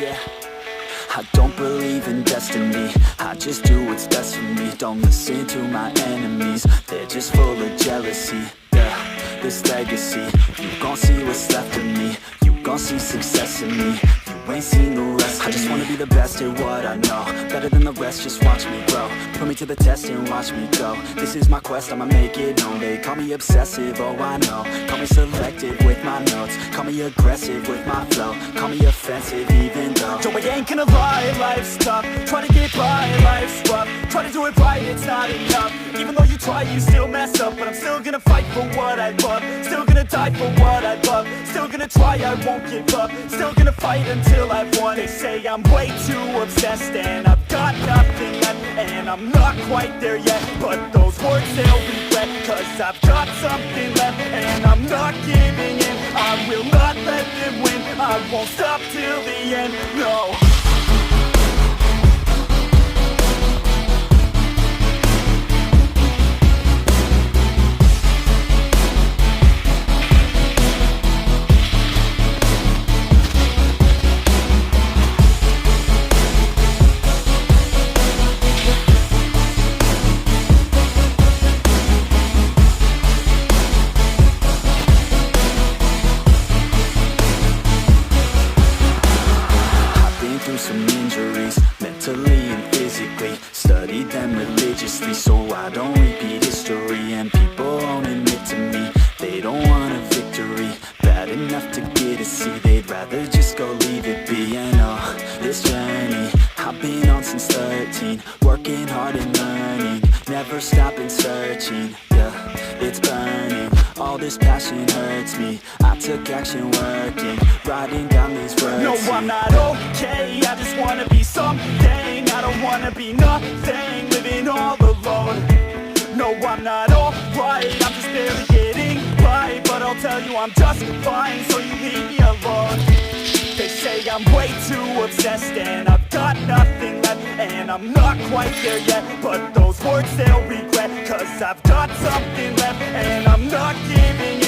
yeah. I don't believe in destiny, I just do what's best for me. Don't listen to my enemies, they're just full of jealousy. Yeah, this legacy, you gon' see what's left of me. You gon' see success in me, you ain't seen the rest of me. I just wanna be the best at what I know, better than the rest, just watch me grow. Put me to the test and watch me go. This is my quest, I'ma make it known. They call me obsessive, oh I know. Call me selective with my notes, call me aggressive with my flow. Call me offensive even though Joe, I ain't gonna lie, life's tough. Try to get by, life's rough. Try to do it right, it's not enough. Even though you try, you still mess up. But I'm still gonna fight for what I love, still gonna die for what I love. Still gonna try, I won't give up. Still gonna fight until I've won. They say I'm way too obsessed and I've got nothing left, and I'm not quite there yet. But those words they'll regret, cause I've got something left, and I'm not giving in. I will not let them win, I won't stop till the end, no. Some injuries, mentally and physically. Studied them religiously so I don't repeat history. And people won't admit to me they don't want a victory bad enough to get a C. They'd rather just go leave it be. And oh, this journey I've been on since 13, working hard and learning, never stopping searching. Yeah, it's burning, all this passion hurts me. I took action working, writing down these words. No, I'm not okay, I just wanna be something. I don't wanna be nothing, living all alone. No, I'm not alright, I'm just barely getting by. But I'll tell you I'm just fine, so you leave me alone. They say I'm way too obsessed and I've got nothing left, and I'm not quite there yet. But those words they'll regret, cause I've got something left, and I'm not giving